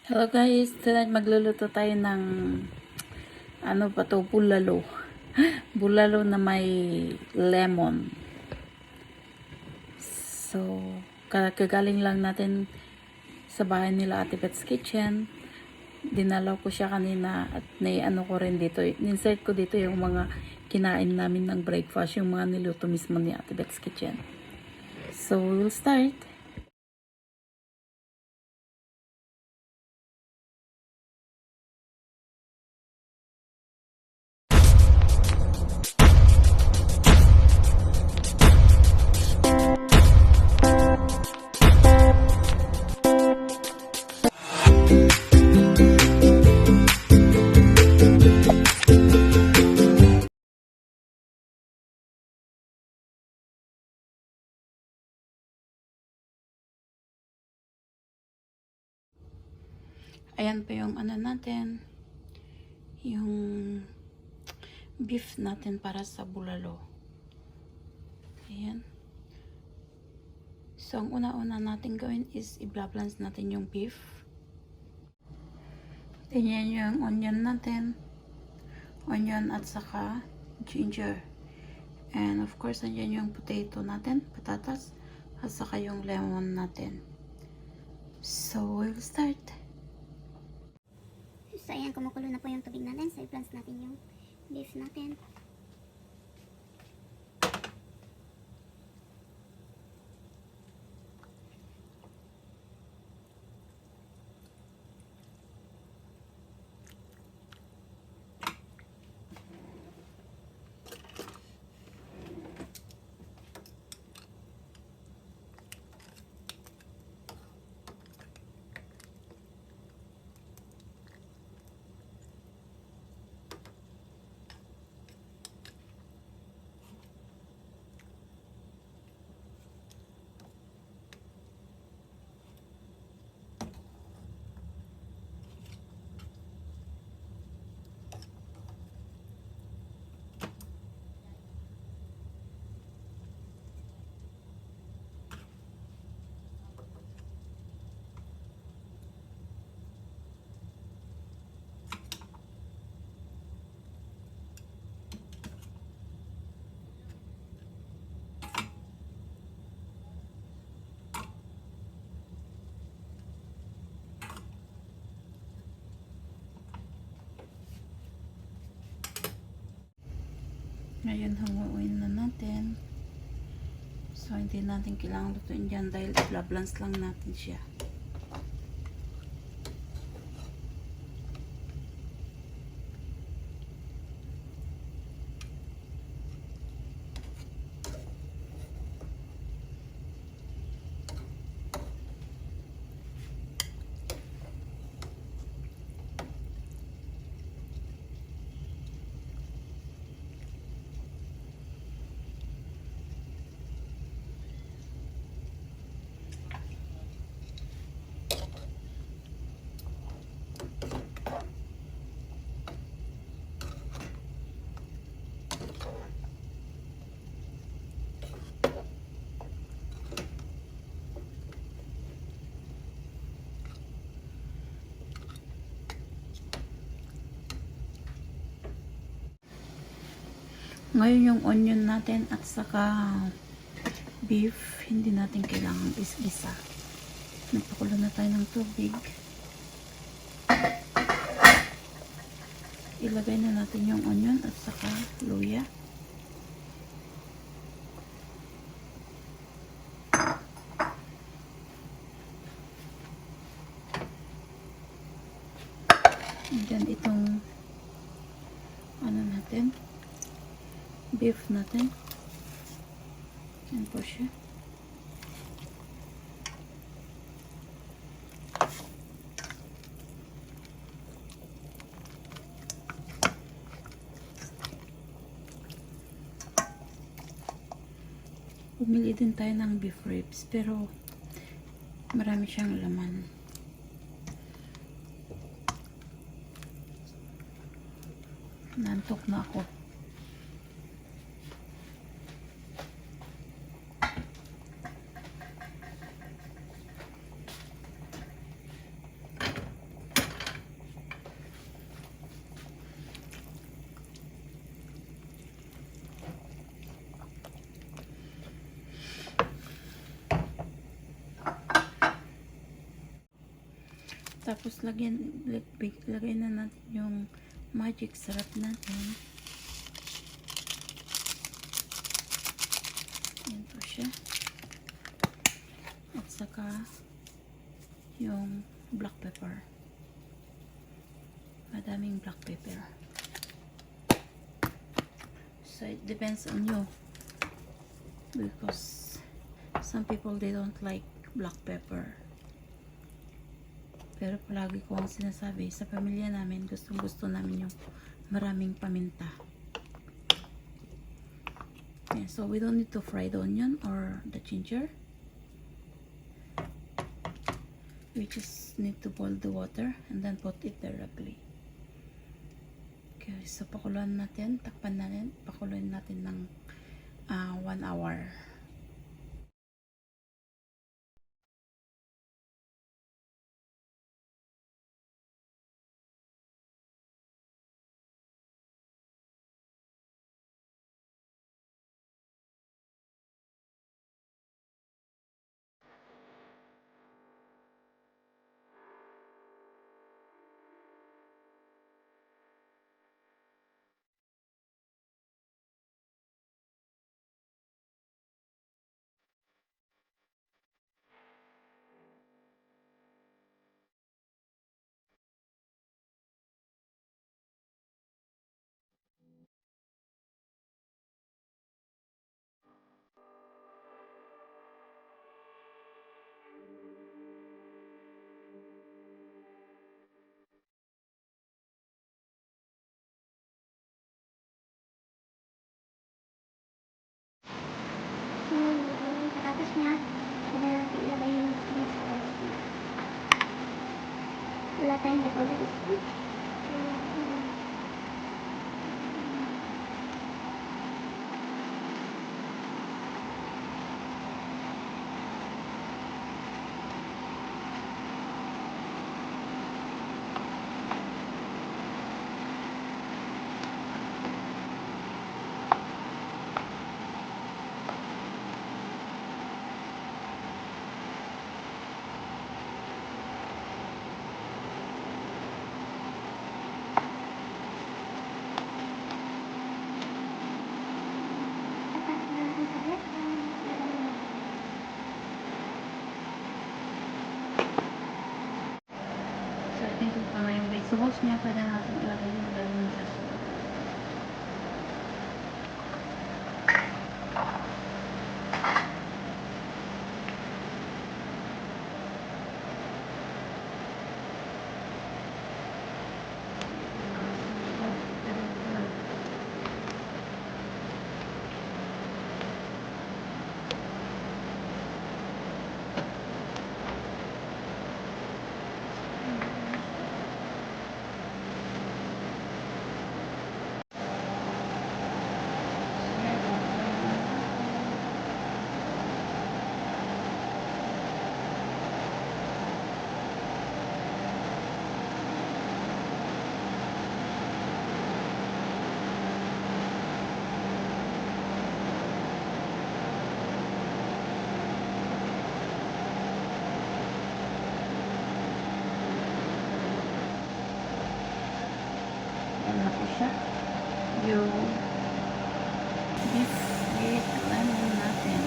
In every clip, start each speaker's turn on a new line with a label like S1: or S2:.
S1: Hello guys, tonight magluluto tayo ng ano pa to, bulalo. Bulalo na may lemon. So, kagaling lang natin sa bahay nila Ate Bet's Kitchen. Dinalaw ko siya kanina at ano ko rin dito. Insert ko dito yung mga kinain namin ng breakfast, yung mga niluto mismo ni Ate Bet's Kitchen. So, we'll start. Ayan pa yung ano natin, yung beef natin para sa bulalo. Ayan. So, ang una-una natin gawin is i-balance natin yung beef. Ganyan yung onion natin. Onion at saka ginger. And of course, andyan yung potato natin, patatas, at saka yung lemon natin. So, we'll start.
S2: So, ayan, kumukulo na po yung tubig natin. So, i-plants natin yung beef natin.
S1: Ngayon, hanguin na natin. So, hindi natin kailangan lutuin dyan dahil i-balance lang natin siya. Ngayon yung onion natin at saka beef, hindi natin kailangan is-isa. Nagpakulo na tayo ng tubig. Ilagay na natin yung onion at saka luya. And then itong ano natin, beef natin. Yan po siya. Bumili din tayo ng beef ribs pero marami siyang laman. Nantok na ako. Tapos lagay na natin yung magic syrup natin. Yan po siya. At saka yung black pepper. Madaming black pepper. So it depends on you. Because some people they don't like black pepper. Pero palagi ko ang sinasabi, sa pamilya namin, gustong gusto namin yung maraming paminta. Yeah, so we don't need to fry the onion or the ginger. We just need to boil the water and then put it directly. Okay, so pakuluan natin, takpan natin, pakuluan natin ng 1 hour.
S2: Pagkatapos niya, ilagay yung wala tayong decorative food.
S1: So, ito pa nga yung vegetables niya. Pwede natin ilagay yung lemon dyan. Ano na po siya? Yung beef with lemon natin.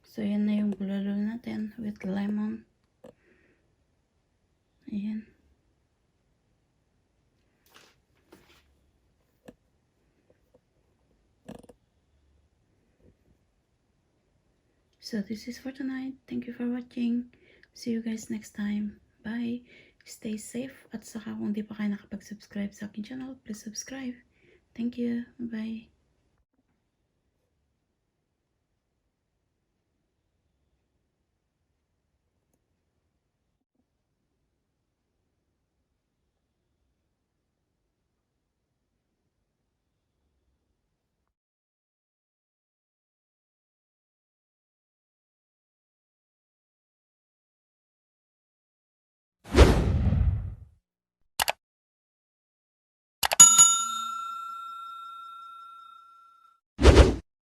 S1: So, yan na yung bulalo natin with lemon. Ayan. So, this is for tonight. Thank you for watching. See you guys next time. Bye. Stay safe. At saka kung di pa kayo nakapag-subscribe sa akin channel, please subscribe. Thank you. Bye.